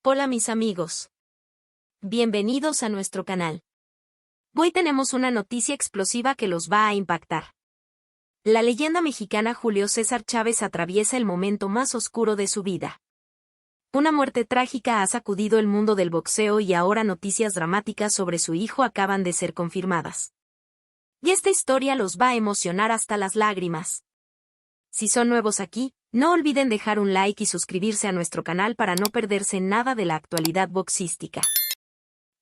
Hola mis amigos. Bienvenidos a nuestro canal. Hoy tenemos una noticia explosiva que los va a impactar. La leyenda mexicana Julio César Chávez atraviesa el momento más oscuro de su vida. Una muerte trágica ha sacudido el mundo del boxeo y ahora noticias dramáticas sobre su hijo acaban de ser confirmadas. Y esta historia los va a emocionar hasta las lágrimas. Si son nuevos aquí, no olviden dejar un like y suscribirse a nuestro canal para no perderse nada de la actualidad boxística.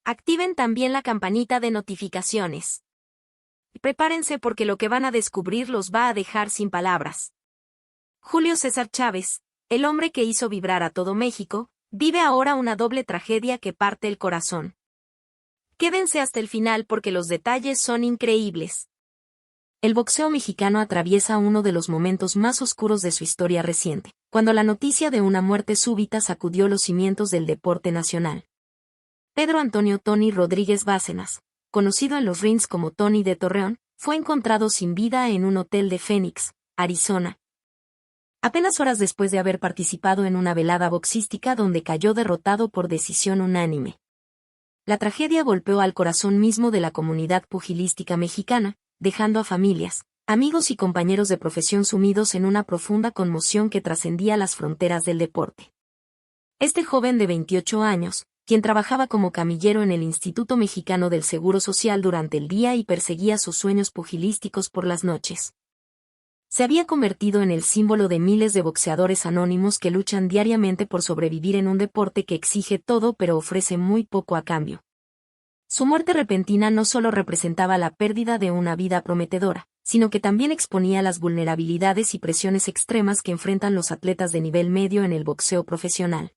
Activen también la campanita de notificaciones. Prepárense porque lo que van a descubrir los va a dejar sin palabras. Julio César Chávez, el hombre que hizo vibrar a todo México, vive ahora una doble tragedia que parte el corazón. Quédense hasta el final porque los detalles son increíbles. El boxeo mexicano atraviesa uno de los momentos más oscuros de su historia reciente, cuando la noticia de una muerte súbita sacudió los cimientos del deporte nacional. Pedro Antonio Tony Rodríguez Bárcenas, conocido en los rings como Tony de Torreón, fue encontrado sin vida en un hotel de Phoenix, Arizona. Apenas horas después de haber participado en una velada boxística donde cayó derrotado por decisión unánime. La tragedia golpeó al corazón mismo de la comunidad pugilística mexicana, dejando a familias, amigos y compañeros de profesión sumidos en una profunda conmoción que trascendía las fronteras del deporte. Este joven de 28 años, quien trabajaba como camillero en el Instituto Mexicano del Seguro Social durante el día y perseguía sus sueños pugilísticos por las noches, se había convertido en el símbolo de miles de boxeadores anónimos que luchan diariamente por sobrevivir en un deporte que exige todo pero ofrece muy poco a cambio. Su muerte repentina no solo representaba la pérdida de una vida prometedora, sino que también exponía las vulnerabilidades y presiones extremas que enfrentan los atletas de nivel medio en el boxeo profesional.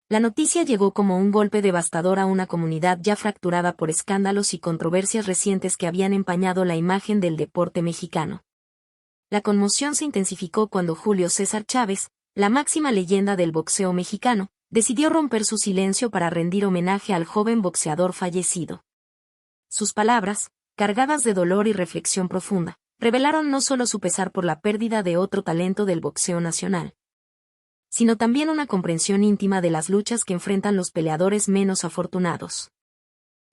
La noticia llegó como un golpe devastador a una comunidad ya fracturada por escándalos y controversias recientes que habían empañado la imagen del deporte mexicano. La conmoción se intensificó cuando Julio César Chávez, la máxima leyenda del boxeo mexicano, decidió romper su silencio para rendir homenaje al joven boxeador fallecido. Sus palabras, cargadas de dolor y reflexión profunda, revelaron no solo su pesar por la pérdida de otro talento del boxeo nacional, sino también una comprensión íntima de las luchas que enfrentan los peleadores menos afortunados.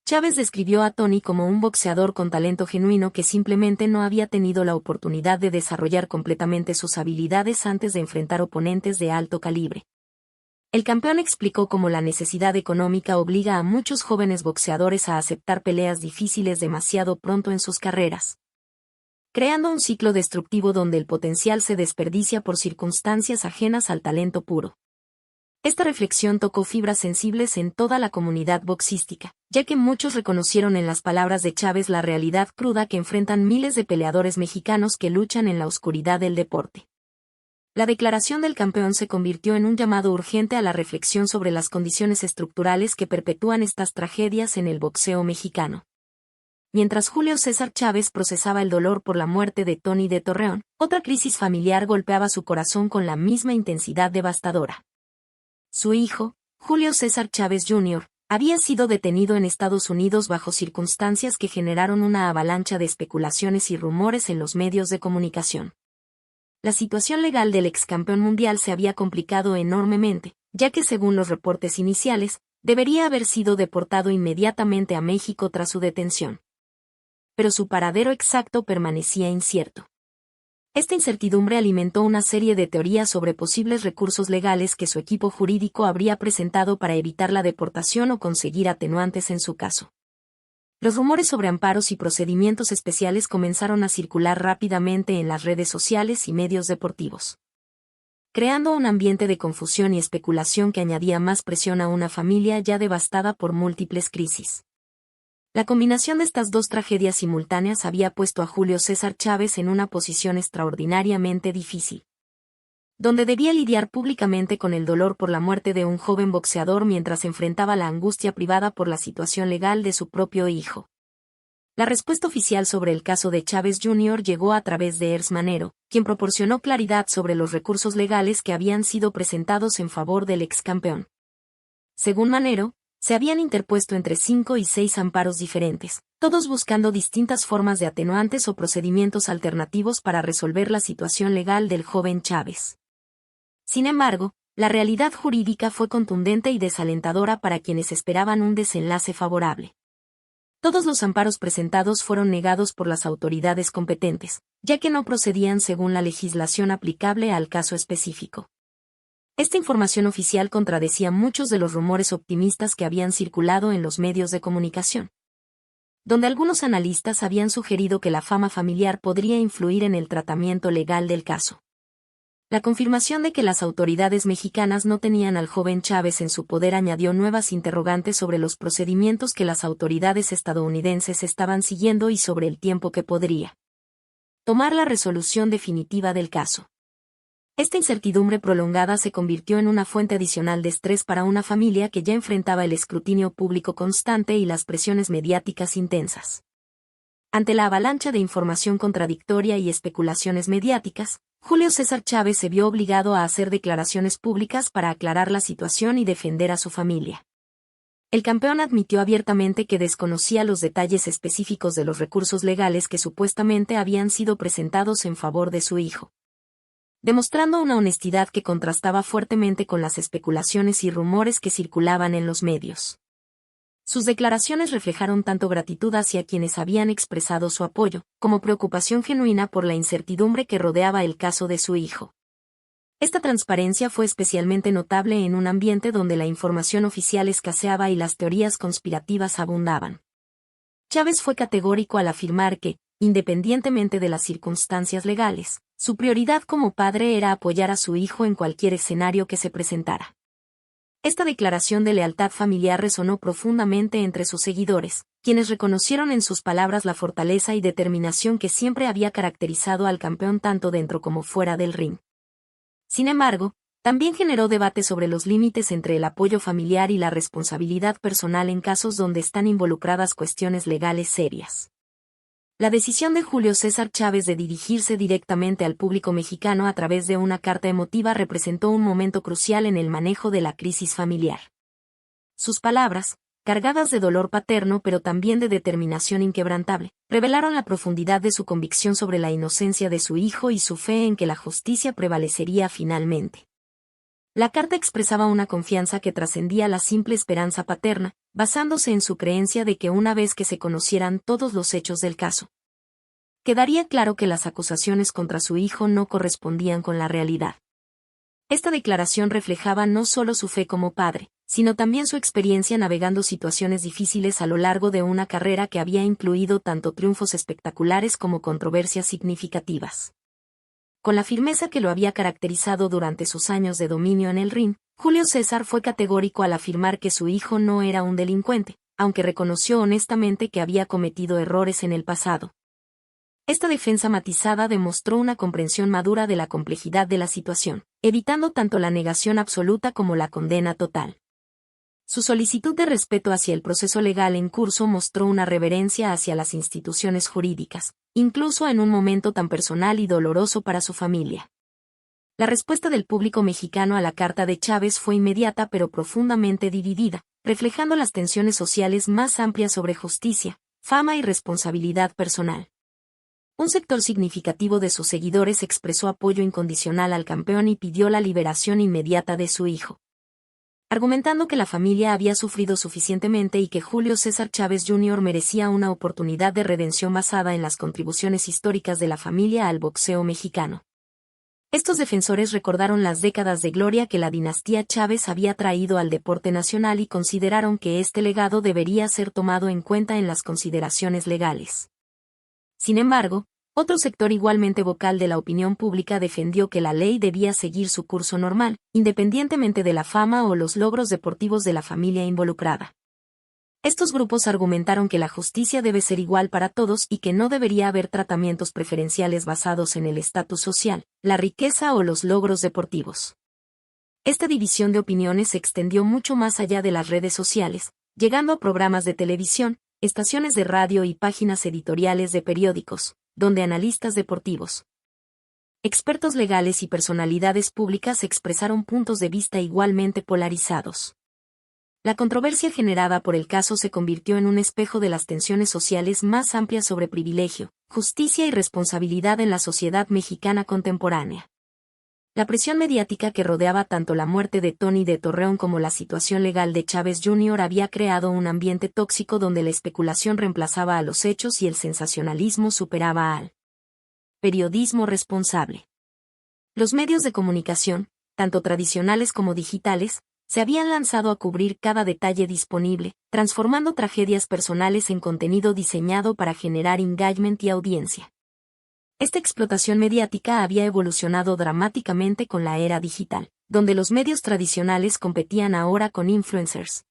Chávez describió a Tony como un boxeador con talento genuino que simplemente no había tenido la oportunidad de desarrollar completamente sus habilidades antes de enfrentar oponentes de alto calibre. El campeón explicó cómo la necesidad económica obliga a muchos jóvenes boxeadores a aceptar peleas difíciles demasiado pronto en sus carreras, creando un ciclo destructivo donde el potencial se desperdicia por circunstancias ajenas al talento puro. Esta reflexión tocó fibras sensibles en toda la comunidad boxística, ya que muchos reconocieron en las palabras de Chávez la realidad cruda que enfrentan miles de peleadores mexicanos que luchan en la oscuridad del deporte. La declaración del campeón se convirtió en un llamado urgente a la reflexión sobre las condiciones estructurales que perpetúan estas tragedias en el boxeo mexicano. Mientras Julio César Chávez procesaba el dolor por la muerte de Tony de Torreón, otra crisis familiar golpeaba su corazón con la misma intensidad devastadora. Su hijo, Julio César Chávez Jr., había sido detenido en Estados Unidos bajo circunstancias que generaron una avalancha de especulaciones y rumores en los medios de comunicación. La situación legal del ex campeón mundial se había complicado enormemente, ya que según los reportes iniciales, debería haber sido deportado inmediatamente a México tras su detención. Pero su paradero exacto permanecía incierto. Esta incertidumbre alimentó una serie de teorías sobre posibles recursos legales que su equipo jurídico habría presentado para evitar la deportación o conseguir atenuantes en su caso. Los rumores sobre amparos y procedimientos especiales comenzaron a circular rápidamente en las redes sociales y medios deportivos, creando un ambiente de confusión y especulación que añadía más presión a una familia ya devastada por múltiples crisis. La combinación de estas dos tragedias simultáneas había puesto a Julio César Chávez en una posición extraordinariamente difícil, donde debía lidiar públicamente con el dolor por la muerte de un joven boxeador mientras enfrentaba la angustia privada por la situación legal de su propio hijo. La respuesta oficial sobre el caso de Chávez Jr. llegó a través de Ers Manero, quien proporcionó claridad sobre los recursos legales que habían sido presentados en favor del ex campeón. Según Manero, se habían interpuesto entre 5 y 6 amparos diferentes, todos buscando distintas formas de atenuantes o procedimientos alternativos para resolver la situación legal del joven Chávez. Sin embargo, la realidad jurídica fue contundente y desalentadora para quienes esperaban un desenlace favorable. Todos los amparos presentados fueron negados por las autoridades competentes, ya que no procedían según la legislación aplicable al caso específico. Esta información oficial contradecía muchos de los rumores optimistas que habían circulado en los medios de comunicación, donde algunos analistas habían sugerido que la fama familiar podría influir en el tratamiento legal del caso. La confirmación de que las autoridades mexicanas no tenían al joven Chávez en su poder añadió nuevas interrogantes sobre los procedimientos que las autoridades estadounidenses estaban siguiendo y sobre el tiempo que podría tomar la resolución definitiva del caso. Esta incertidumbre prolongada se convirtió en una fuente adicional de estrés para una familia que ya enfrentaba el escrutinio público constante y las presiones mediáticas intensas. Ante la avalancha de información contradictoria y especulaciones mediáticas, Julio César Chávez se vio obligado a hacer declaraciones públicas para aclarar la situación y defender a su familia. El campeón admitió abiertamente que desconocía los detalles específicos de los recursos legales que supuestamente habían sido presentados en favor de su hijo, demostrando una honestidad que contrastaba fuertemente con las especulaciones y rumores que circulaban en los medios. Sus declaraciones reflejaron tanto gratitud hacia quienes habían expresado su apoyo, como preocupación genuina por la incertidumbre que rodeaba el caso de su hijo. Esta transparencia fue especialmente notable en un ambiente donde la información oficial escaseaba y las teorías conspirativas abundaban. Chávez fue categórico al afirmar que, independientemente de las circunstancias legales, su prioridad como padre era apoyar a su hijo en cualquier escenario que se presentara. Esta declaración de lealtad familiar resonó profundamente entre sus seguidores, quienes reconocieron en sus palabras la fortaleza y determinación que siempre había caracterizado al campeón tanto dentro como fuera del ring. Sin embargo, también generó debate sobre los límites entre el apoyo familiar y la responsabilidad personal en casos donde están involucradas cuestiones legales serias. La decisión de Julio César Chávez de dirigirse directamente al público mexicano a través de una carta emotiva representó un momento crucial en el manejo de la crisis familiar. Sus palabras, cargadas de dolor paterno pero también de determinación inquebrantable, revelaron la profundidad de su convicción sobre la inocencia de su hijo y su fe en que la justicia prevalecería finalmente. La carta expresaba una confianza que trascendía la simple esperanza paterna, basándose en su creencia de que una vez que se conocieran todos los hechos del caso, quedaría claro que las acusaciones contra su hijo no correspondían con la realidad. Esta declaración reflejaba no solo su fe como padre, sino también su experiencia navegando situaciones difíciles a lo largo de una carrera que había incluido tanto triunfos espectaculares como controversias significativas. Con la firmeza que lo había caracterizado durante sus años de dominio en el ring, Julio César fue categórico al afirmar que su hijo no era un delincuente, aunque reconoció honestamente que había cometido errores en el pasado. Esta defensa matizada demostró una comprensión madura de la complejidad de la situación, evitando tanto la negación absoluta como la condena total. Su solicitud de respeto hacia el proceso legal en curso mostró una reverencia hacia las instituciones jurídicas, incluso en un momento tan personal y doloroso para su familia. La respuesta del público mexicano a la carta de Chávez fue inmediata pero profundamente dividida, reflejando las tensiones sociales más amplias sobre justicia, fama y responsabilidad personal. Un sector significativo de sus seguidores expresó apoyo incondicional al campeón y pidió la liberación inmediata de su hijo, argumentando que la familia había sufrido suficientemente y que Julio César Chávez Jr. merecía una oportunidad de redención basada en las contribuciones históricas de la familia al boxeo mexicano. Estos defensores recordaron las décadas de gloria que la dinastía Chávez había traído al deporte nacional y consideraron que este legado debería ser tomado en cuenta en las consideraciones legales. Sin embargo, otro sector igualmente vocal de la opinión pública defendió que la ley debía seguir su curso normal, independientemente de la fama o los logros deportivos de la familia involucrada. Estos grupos argumentaron que la justicia debe ser igual para todos y que no debería haber tratamientos preferenciales basados en el estatus social, la riqueza o los logros deportivos. Esta división de opiniones se extendió mucho más allá de las redes sociales, llegando a programas de televisión, estaciones de radio y páginas editoriales de periódicos, donde analistas deportivos, expertos legales y personalidades públicas expresaron puntos de vista igualmente polarizados. La controversia generada por el caso se convirtió en un espejo de las tensiones sociales más amplias sobre privilegio, justicia y responsabilidad en la sociedad mexicana contemporánea. La presión mediática que rodeaba tanto la muerte de Tony de Torreón como la situación legal de Chávez Jr. había creado un ambiente tóxico donde la especulación reemplazaba a los hechos y el sensacionalismo superaba al periodismo responsable. Los medios de comunicación, tanto tradicionales como digitales, se habían lanzado a cubrir cada detalle disponible, transformando tragedias personales en contenido diseñado para generar engagement y audiencia. Esta explotación mediática había evolucionado dramáticamente con la era digital, donde los medios tradicionales competían ahora con influencers,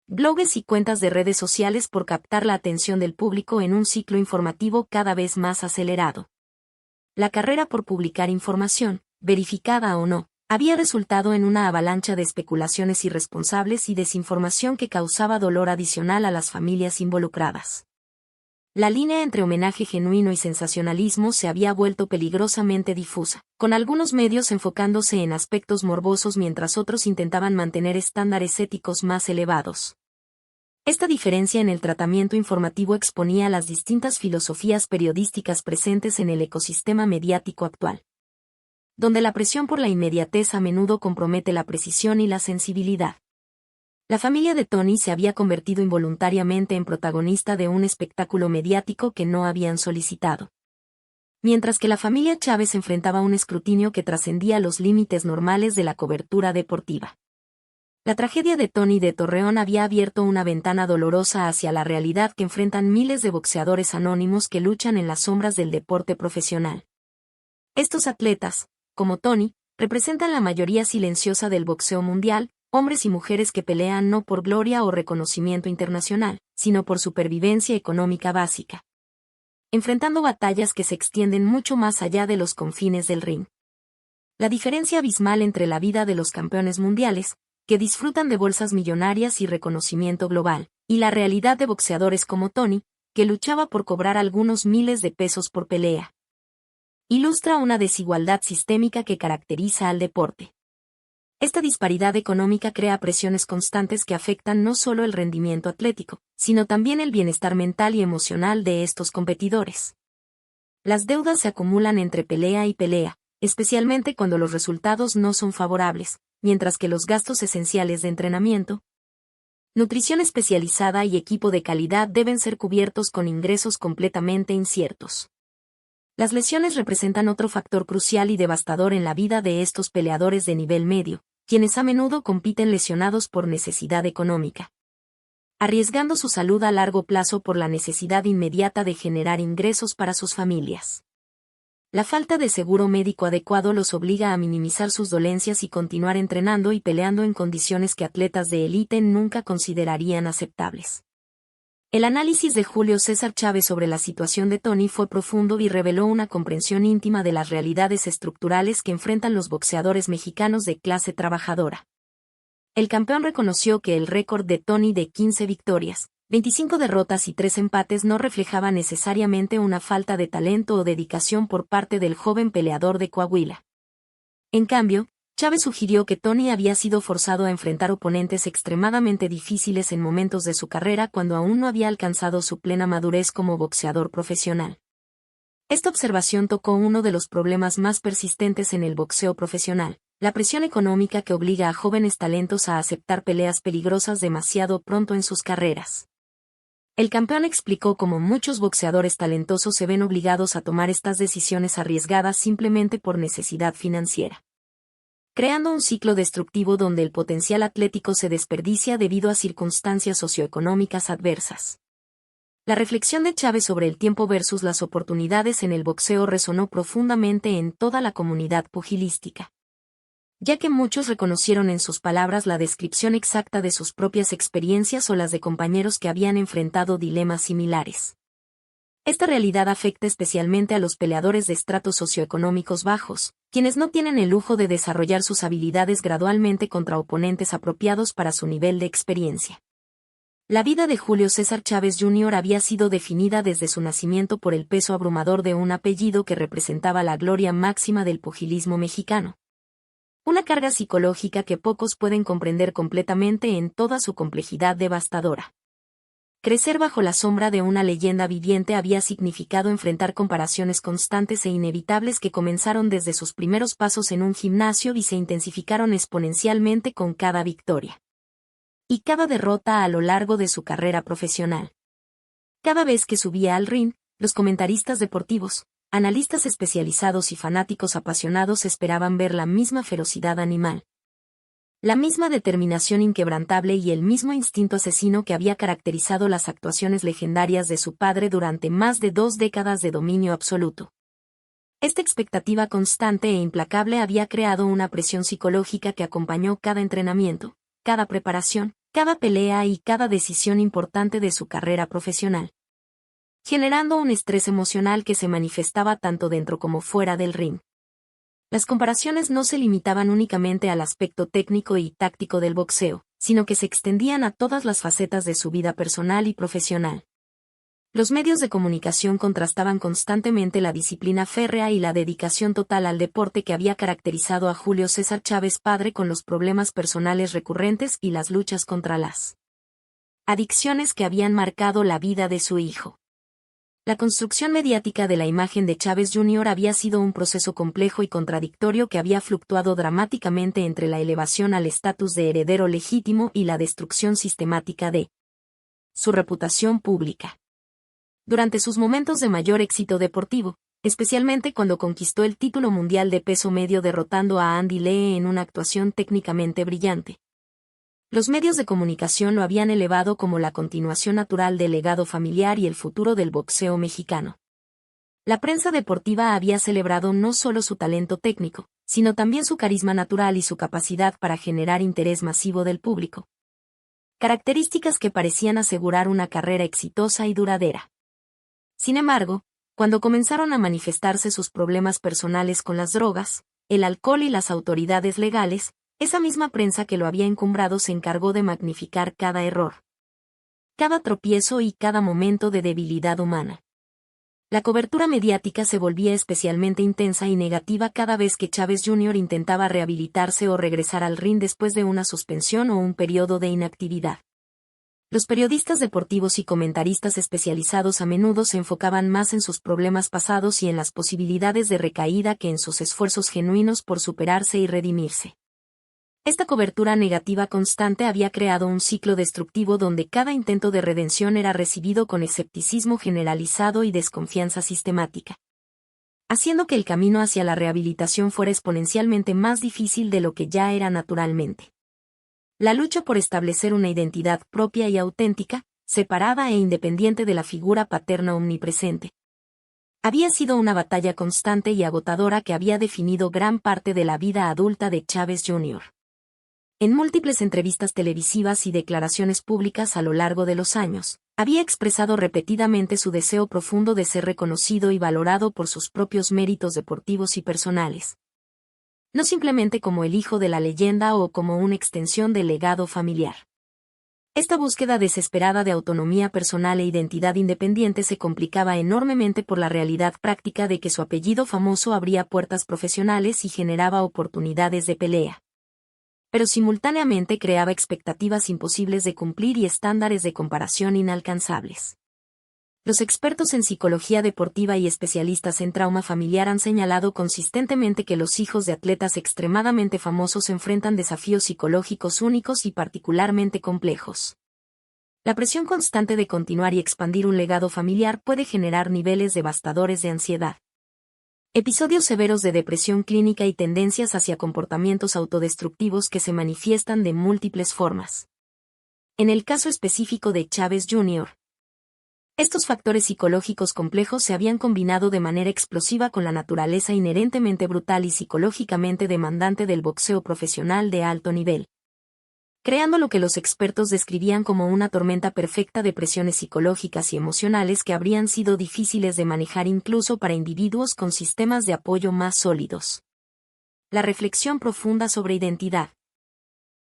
blogs y cuentas de redes sociales por captar la atención del público en un ciclo informativo cada vez más acelerado. La carrera por publicar información, verificada o no, había resultado en una avalancha de especulaciones irresponsables y desinformación que causaba dolor adicional a las familias involucradas. La línea entre homenaje genuino y sensacionalismo se había vuelto peligrosamente difusa, con algunos medios enfocándose en aspectos morbosos mientras otros intentaban mantener estándares éticos más elevados. Esta diferencia en el tratamiento informativo exponía las distintas filosofías periodísticas presentes en el ecosistema mediático actual, donde la presión por la inmediatez a menudo compromete la precisión y la sensibilidad. La familia de Tony se había convertido involuntariamente en protagonista de un espectáculo mediático que no habían solicitado. Mientras que la familia Chávez enfrentaba un escrutinio que trascendía los límites normales de la cobertura deportiva. La tragedia de Tony de Torreón había abierto una ventana dolorosa hacia la realidad que enfrentan miles de boxeadores anónimos que luchan en las sombras del deporte profesional. Estos atletas, como Tony, representan la mayoría silenciosa del boxeo mundial, hombres y mujeres que pelean no por gloria o reconocimiento internacional, sino por supervivencia económica básica, enfrentando batallas que se extienden mucho más allá de los confines del ring. La diferencia abismal entre la vida de los campeones mundiales, que disfrutan de bolsas millonarias y reconocimiento global, y la realidad de boxeadores como Tony, que luchaba por cobrar algunos miles de pesos por pelea, ilustra una desigualdad sistémica que caracteriza al deporte. Esta disparidad económica crea presiones constantes que afectan no solo el rendimiento atlético, sino también el bienestar mental y emocional de estos competidores. Las deudas se acumulan entre pelea y pelea, especialmente cuando los resultados no son favorables, mientras que los gastos esenciales de entrenamiento, nutrición especializada y equipo de calidad deben ser cubiertos con ingresos completamente inciertos. Las lesiones representan otro factor crucial y devastador en la vida de estos peleadores de nivel medio, quienes a menudo compiten lesionados por necesidad económica, arriesgando su salud a largo plazo por la necesidad inmediata de generar ingresos para sus familias. La falta de seguro médico adecuado los obliga a minimizar sus dolencias y continuar entrenando y peleando en condiciones que atletas de élite nunca considerarían aceptables. El análisis de Julio César Chávez sobre la situación de Tony fue profundo y reveló una comprensión íntima de las realidades estructurales que enfrentan los boxeadores mexicanos de clase trabajadora. El campeón reconoció que el récord de Tony de 15 victorias, 25 derrotas y 3 empates no reflejaba necesariamente una falta de talento o dedicación por parte del joven peleador de Coahuila. En cambio, Chávez sugirió que Tony había sido forzado a enfrentar oponentes extremadamente difíciles en momentos de su carrera cuando aún no había alcanzado su plena madurez como boxeador profesional. Esta observación tocó uno de los problemas más persistentes en el boxeo profesional, la presión económica que obliga a jóvenes talentos a aceptar peleas peligrosas demasiado pronto en sus carreras. El campeón explicó cómo muchos boxeadores talentosos se ven obligados a tomar estas decisiones arriesgadas simplemente por necesidad financiera, creando un ciclo destructivo donde el potencial atlético se desperdicia debido a circunstancias socioeconómicas adversas. La reflexión de Chávez sobre el tiempo versus las oportunidades en el boxeo resonó profundamente en toda la comunidad pugilística, ya que muchos reconocieron en sus palabras la descripción exacta de sus propias experiencias o las de compañeros que habían enfrentado dilemas similares. Esta realidad afecta especialmente a los peleadores de estratos socioeconómicos bajos, quienes no tienen el lujo de desarrollar sus habilidades gradualmente contra oponentes apropiados para su nivel de experiencia. La vida de Julio César Chávez Jr. había sido definida desde su nacimiento por el peso abrumador de un apellido que representaba la gloria máxima del pugilismo mexicano. Una carga psicológica que pocos pueden comprender completamente en toda su complejidad devastadora. Crecer bajo la sombra de una leyenda viviente había significado enfrentar comparaciones constantes e inevitables que comenzaron desde sus primeros pasos en un gimnasio y se intensificaron exponencialmente con cada victoria y cada derrota a lo largo de su carrera profesional. Cada vez que subía al ring, los comentaristas deportivos, analistas especializados y fanáticos apasionados esperaban ver la misma ferocidad animal, la misma determinación inquebrantable y el mismo instinto asesino que había caracterizado las actuaciones legendarias de su padre durante más de 2 décadas de dominio absoluto. Esta expectativa constante e implacable había creado una presión psicológica que acompañó cada entrenamiento, cada preparación, cada pelea y cada decisión importante de su carrera profesional, generando un estrés emocional que se manifestaba tanto dentro como fuera del ring. Las comparaciones no se limitaban únicamente al aspecto técnico y táctico del boxeo, sino que se extendían a todas las facetas de su vida personal y profesional. Los medios de comunicación contrastaban constantemente la disciplina férrea y la dedicación total al deporte que había caracterizado a Julio César Chávez padre con los problemas personales recurrentes y las luchas contra las adicciones que habían marcado la vida de su hijo. La construcción mediática de la imagen de Chávez Jr. había sido un proceso complejo y contradictorio que había fluctuado dramáticamente entre la elevación al estatus de heredero legítimo y la destrucción sistemática de su reputación pública. Durante sus momentos de mayor éxito deportivo, especialmente cuando conquistó el título mundial de peso medio derrotando a Andy Lee en una actuación técnicamente brillante, los medios de comunicación lo habían elevado como la continuación natural del legado familiar y el futuro del boxeo mexicano. La prensa deportiva había celebrado no solo su talento técnico, sino también su carisma natural y su capacidad para generar interés masivo del público. Características que parecían asegurar una carrera exitosa y duradera. Sin embargo, cuando comenzaron a manifestarse sus problemas personales con las drogas, el alcohol y las autoridades legales, esa misma prensa que lo había encumbrado se encargó de magnificar cada error, cada tropiezo y cada momento de debilidad humana. La cobertura mediática se volvía especialmente intensa y negativa cada vez que Chávez Jr. intentaba rehabilitarse o regresar al ring después de una suspensión o un periodo de inactividad. Los periodistas deportivos y comentaristas especializados a menudo se enfocaban más en sus problemas pasados y en las posibilidades de recaída que en sus esfuerzos genuinos por superarse y redimirse. Esta cobertura negativa constante había creado un ciclo destructivo donde cada intento de redención era recibido con escepticismo generalizado y desconfianza sistemática, haciendo que el camino hacia la rehabilitación fuera exponencialmente más difícil de lo que ya era naturalmente. La lucha por establecer una identidad propia y auténtica, separada e independiente de la figura paterna omnipresente, había sido una batalla constante y agotadora que había definido gran parte de la vida adulta de Chávez Jr. En múltiples entrevistas televisivas y declaraciones públicas a lo largo de los años, había expresado repetidamente su deseo profundo de ser reconocido y valorado por sus propios méritos deportivos y personales, no simplemente como el hijo de la leyenda o como una extensión del legado familiar. Esta búsqueda desesperada de autonomía personal e identidad independiente se complicaba enormemente por la realidad práctica de que su apellido famoso abría puertas profesionales y generaba oportunidades de pelea, pero simultáneamente creaba expectativas imposibles de cumplir y estándares de comparación inalcanzables. Los expertos en psicología deportiva y especialistas en trauma familiar han señalado consistentemente que los hijos de atletas extremadamente famosos enfrentan desafíos psicológicos únicos y particularmente complejos. La presión constante de continuar y expandir un legado familiar puede generar niveles devastadores de ansiedad, episodios severos de depresión clínica y tendencias hacia comportamientos autodestructivos que se manifiestan de múltiples formas. En el caso específico de Chávez Jr., estos factores psicológicos complejos se habían combinado de manera explosiva con la naturaleza inherentemente brutal y psicológicamente demandante del boxeo profesional de alto nivel, creando lo que los expertos describían como una tormenta perfecta de presiones psicológicas y emocionales que habrían sido difíciles de manejar incluso para individuos con sistemas de apoyo más sólidos. La reflexión profunda sobre identidad,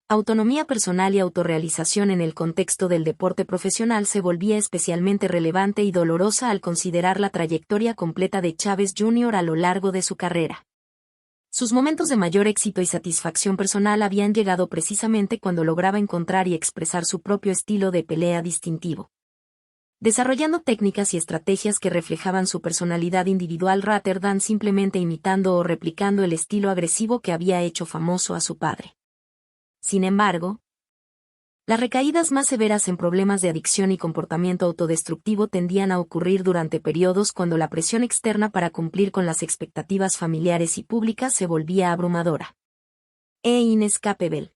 autonomía personal y autorrealización en el contexto del deporte profesional se volvía especialmente relevante y dolorosa al considerar la trayectoria completa de Chávez Jr. a lo largo de su carrera. Sus momentos de mayor éxito y satisfacción personal habían llegado precisamente cuando lograba encontrar y expresar su propio estilo de pelea distintivo, desarrollando técnicas y estrategias que reflejaban su personalidad individual rather than simplemente imitando o replicando el estilo agresivo que había hecho famoso a su padre. Sin embargo, las recaídas más severas en problemas de adicción y comportamiento autodestructivo tendían a ocurrir durante periodos cuando la presión externa para cumplir con las expectativas familiares y públicas se volvía abrumadora e inescapable.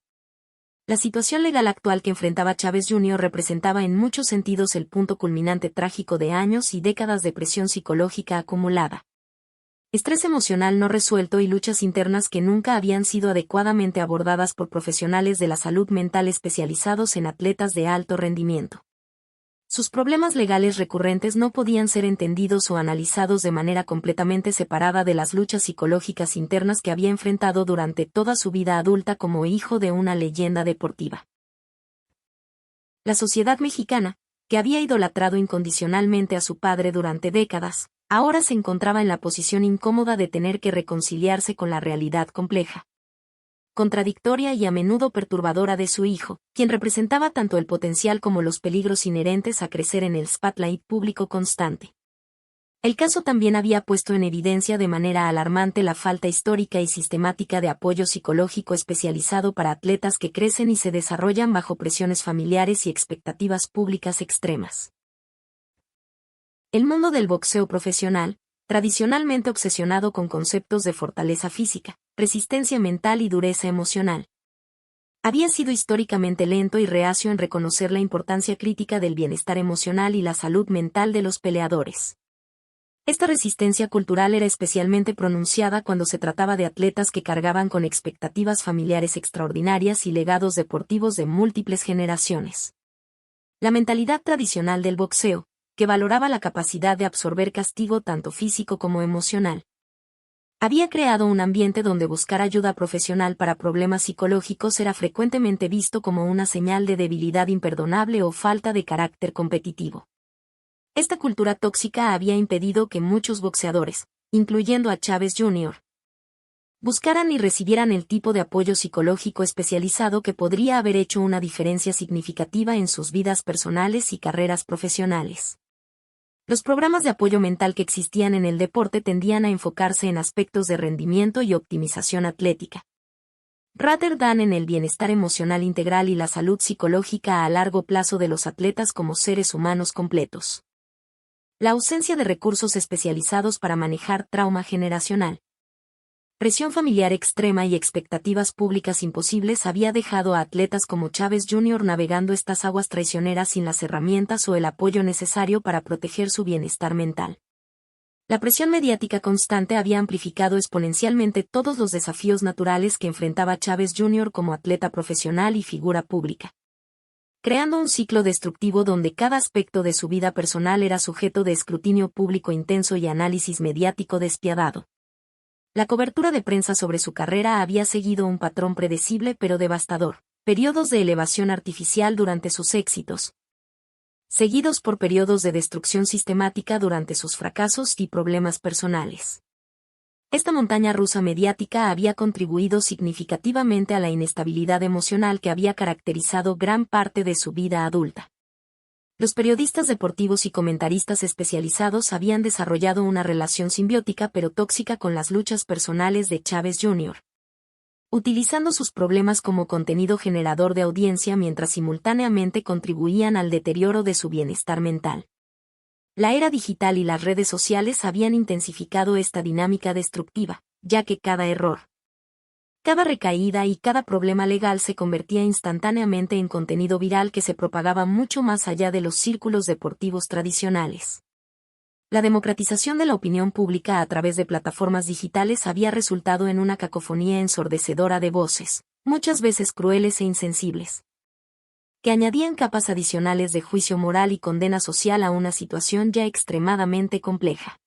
La situación legal actual que enfrentaba Chávez Jr. representaba en muchos sentidos el punto culminante trágico de años y décadas de presión psicológica acumulada, estrés emocional no resuelto y luchas internas que nunca habían sido adecuadamente abordadas por profesionales de la salud mental especializados en atletas de alto rendimiento. Sus problemas legales recurrentes no podían ser entendidos o analizados de manera completamente separada de las luchas psicológicas internas que había enfrentado durante toda su vida adulta como hijo de una leyenda deportiva. La sociedad mexicana, que había idolatrado incondicionalmente a su padre durante décadas, ahora se encontraba en la posición incómoda de tener que reconciliarse con la realidad compleja, contradictoria y a menudo perturbadora de su hijo, quien representaba tanto el potencial como los peligros inherentes a crecer en el spotlight público constante. El caso también había puesto en evidencia de manera alarmante la falta histórica y sistemática de apoyo psicológico especializado para atletas que crecen y se desarrollan bajo presiones familiares y expectativas públicas extremas. El mundo del boxeo profesional, tradicionalmente obsesionado con conceptos de fortaleza física, resistencia mental y dureza emocional, había sido históricamente lento y reacio en reconocer la importancia crítica del bienestar emocional y la salud mental de los peleadores. Esta resistencia cultural era especialmente pronunciada cuando se trataba de atletas que cargaban con expectativas familiares extraordinarias y legados deportivos de múltiples generaciones. La mentalidad tradicional del boxeo, que valoraba la capacidad de absorber castigo tanto físico como emocional, había creado un ambiente donde buscar ayuda profesional para problemas psicológicos era frecuentemente visto como una señal de debilidad imperdonable o falta de carácter competitivo. Esta cultura tóxica había impedido que muchos boxeadores, incluyendo a Chávez Jr., buscaran y recibieran el tipo de apoyo psicológico especializado que podría haber hecho una diferencia significativa en sus vidas personales y carreras profesionales. Los programas de apoyo mental que existían en el deporte tendían a enfocarse en aspectos de rendimiento y optimización atlética, rather than en el bienestar emocional integral y la salud psicológica a largo plazo de los atletas como seres humanos completos. La ausencia de recursos especializados para manejar trauma generacional, presión familiar extrema y expectativas públicas imposibles había dejado a atletas como Chávez Jr. navegando estas aguas traicioneras sin las herramientas o el apoyo necesario para proteger su bienestar mental. La presión mediática constante había amplificado exponencialmente todos los desafíos naturales que enfrentaba Chávez Jr. como atleta profesional y figura pública, creando un ciclo destructivo donde cada aspecto de su vida personal era sujeto de escrutinio público intenso y análisis mediático despiadado. La cobertura de prensa sobre su carrera había seguido un patrón predecible pero devastador, periodos de elevación artificial durante sus éxitos, seguidos por periodos de destrucción sistemática durante sus fracasos y problemas personales. Esta montaña rusa mediática había contribuido significativamente a la inestabilidad emocional que había caracterizado gran parte de su vida adulta. Los periodistas deportivos y comentaristas especializados habían desarrollado una relación simbiótica pero tóxica con las luchas personales de Chávez Jr., utilizando sus problemas como contenido generador de audiencia mientras simultáneamente contribuían al deterioro de su bienestar mental. La era digital y las redes sociales habían intensificado esta dinámica destructiva, ya que cada error, cada recaída y cada problema legal se convertía instantáneamente en contenido viral que se propagaba mucho más allá de los círculos deportivos tradicionales. La democratización de la opinión pública a través de plataformas digitales había resultado en una cacofonía ensordecedora de voces, muchas veces crueles e insensibles, que añadían capas adicionales de juicio moral y condena social a una situación ya extremadamente compleja.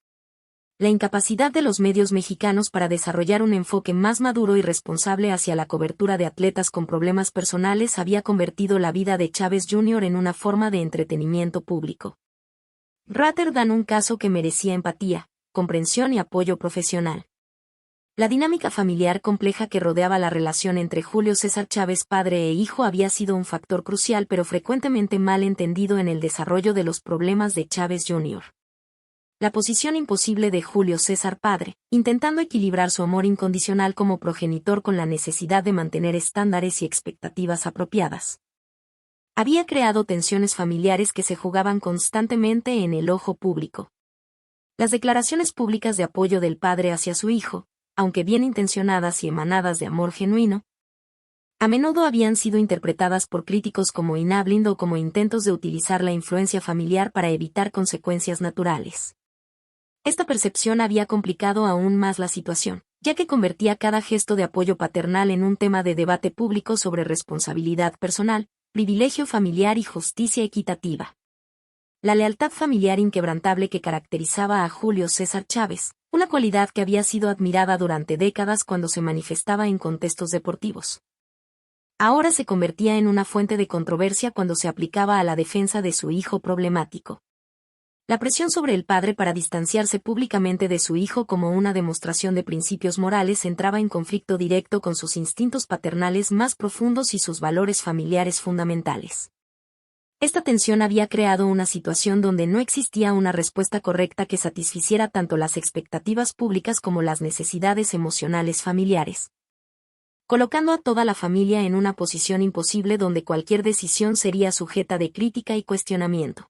La incapacidad de los medios mexicanos para desarrollar un enfoque más maduro y responsable hacia la cobertura de atletas con problemas personales había convertido la vida de Chávez Jr. en una forma de entretenimiento público, rather than un caso que merecía empatía, comprensión y apoyo profesional. La dinámica familiar compleja que rodeaba la relación entre Julio César Chávez padre e hijo había sido un factor crucial pero frecuentemente mal entendido en el desarrollo de los problemas de Chávez Jr. La posición imposible de Julio César padre, intentando equilibrar su amor incondicional como progenitor con la necesidad de mantener estándares y expectativas apropiadas, había creado tensiones familiares que se jugaban constantemente en el ojo público. Las declaraciones públicas de apoyo del padre hacia su hijo, aunque bien intencionadas y emanadas de amor genuino, a menudo habían sido interpretadas por críticos como inhábil o como intentos de utilizar la influencia familiar para evitar consecuencias naturales. Esta percepción había complicado aún más la situación, ya que convertía cada gesto de apoyo paternal en un tema de debate público sobre responsabilidad personal, privilegio familiar y justicia equitativa. La lealtad familiar inquebrantable que caracterizaba a Julio César Chávez, una cualidad que había sido admirada durante décadas cuando se manifestaba en contextos deportivos, ahora se convertía en una fuente de controversia cuando se aplicaba a la defensa de su hijo problemático. La presión sobre el padre para distanciarse públicamente de su hijo como una demostración de principios morales entraba en conflicto directo con sus instintos paternales más profundos y sus valores familiares fundamentales. Esta tensión había creado una situación donde no existía una respuesta correcta que satisficiera tanto las expectativas públicas como las necesidades emocionales familiares, colocando a toda la familia en una posición imposible donde cualquier decisión sería sujeta de crítica y cuestionamiento.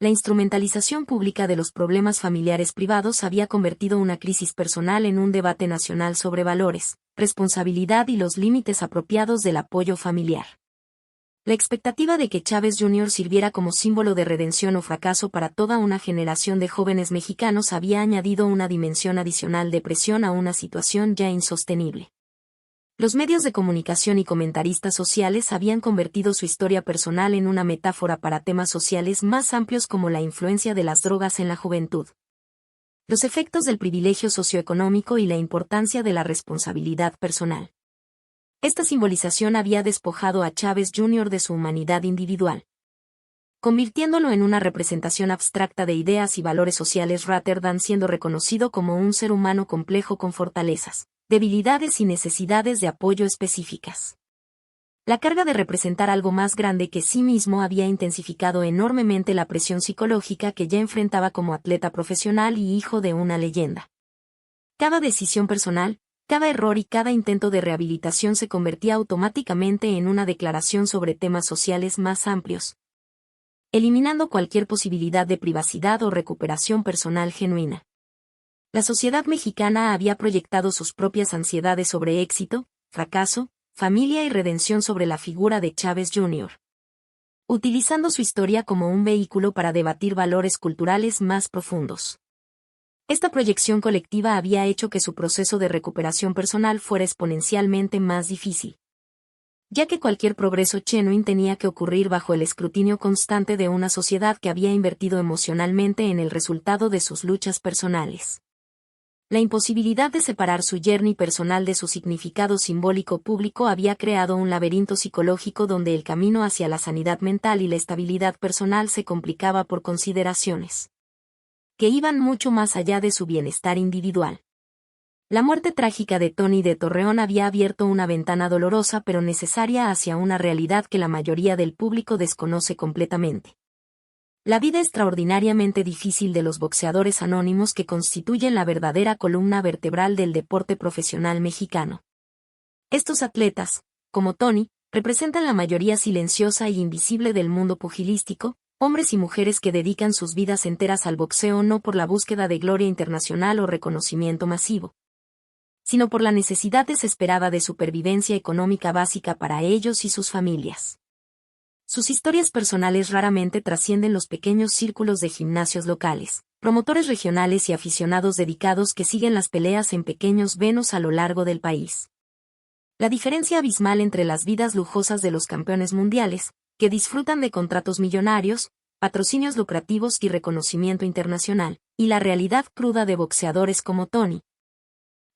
La instrumentalización pública de los problemas familiares privados había convertido una crisis personal en un debate nacional sobre valores, responsabilidad y los límites apropiados del apoyo familiar. La expectativa de que Chávez Jr. sirviera como símbolo de redención o fracaso para toda una generación de jóvenes mexicanos había añadido una dimensión adicional de presión a una situación ya insostenible. Los medios de comunicación y comentaristas sociales habían convertido su historia personal en una metáfora para temas sociales más amplios como la influencia de las drogas en la juventud, los efectos del privilegio socioeconómico y la importancia de la responsabilidad personal. Esta simbolización había despojado a Chávez Jr. de su humanidad individual, convirtiéndolo en una representación abstracta de ideas y valores sociales rather than siendo reconocido como un ser humano complejo con fortalezas, debilidades y necesidades de apoyo específicas. La carga de representar algo más grande que sí mismo había intensificado enormemente la presión psicológica que ya enfrentaba como atleta profesional y hijo de una leyenda. Cada decisión personal, cada error y cada intento de rehabilitación se convertía automáticamente en una declaración sobre temas sociales más amplios, eliminando cualquier posibilidad de privacidad o recuperación personal genuina. La sociedad mexicana había proyectado sus propias ansiedades sobre éxito, fracaso, familia y redención sobre la figura de Chávez Jr., utilizando su historia como un vehículo para debatir valores culturales más profundos. Esta proyección colectiva había hecho que su proceso de recuperación personal fuera exponencialmente más difícil, ya que cualquier progreso genuino tenía que ocurrir bajo el escrutinio constante de una sociedad que había invertido emocionalmente en el resultado de sus luchas personales. La imposibilidad de separar su journey personal de su significado simbólico público había creado un laberinto psicológico donde el camino hacia la sanidad mental y la estabilidad personal se complicaba por consideraciones que iban mucho más allá de su bienestar individual. La muerte trágica de Tony de Torreón había abierto una ventana dolorosa pero necesaria hacia una realidad que la mayoría del público desconoce completamente. La vida extraordinariamente difícil de los boxeadores anónimos que constituyen la verdadera columna vertebral del deporte profesional mexicano. Estos atletas, como Tony, representan la mayoría silenciosa y invisible del mundo pugilístico, hombres y mujeres que dedican sus vidas enteras al boxeo no por la búsqueda de gloria internacional o reconocimiento masivo, sino por la necesidad desesperada de supervivencia económica básica para ellos y sus familias. Sus historias personales raramente trascienden los pequeños círculos de gimnasios locales, promotores regionales y aficionados dedicados que siguen las peleas en pequeños venues a lo largo del país. La diferencia abismal entre las vidas lujosas de los campeones mundiales, que disfrutan de contratos millonarios, patrocinios lucrativos y reconocimiento internacional, y la realidad cruda de boxeadores como Tony,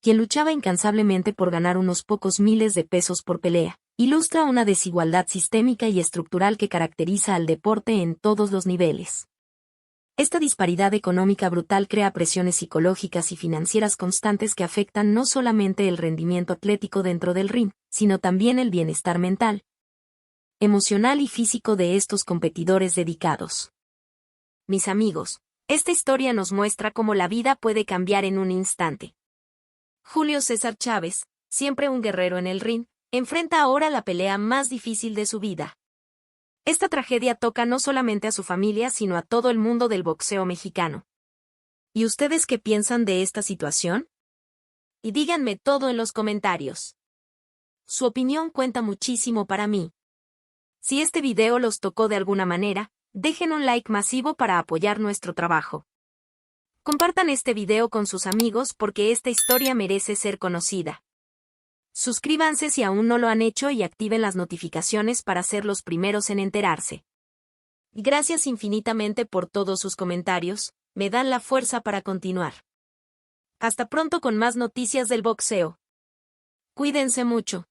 quien luchaba incansablemente por ganar unos pocos miles de pesos por pelea, ilustra una desigualdad sistémica y estructural que caracteriza al deporte en todos los niveles. Esta disparidad económica brutal crea presiones psicológicas y financieras constantes que afectan no solamente el rendimiento atlético dentro del ring, sino también el bienestar mental, emocional y físico de estos competidores dedicados. Mis amigos, esta historia nos muestra cómo la vida puede cambiar en un instante. Julio César Chávez, siempre un guerrero en el ring, enfrenta ahora la pelea más difícil de su vida. Esta tragedia toca no solamente a su familia sino a todo el mundo del boxeo mexicano. ¿Y ustedes qué piensan de esta situación? Y díganme todo en los comentarios. Su opinión cuenta muchísimo para mí. Si este video los tocó de alguna manera, dejen un like masivo para apoyar nuestro trabajo. Compartan este video con sus amigos porque esta historia merece ser conocida. Suscríbanse si aún no lo han hecho y activen las notificaciones para ser los primeros en enterarse. Gracias infinitamente por todos sus comentarios, me dan la fuerza para continuar. Hasta pronto con más noticias del boxeo. Cuídense mucho.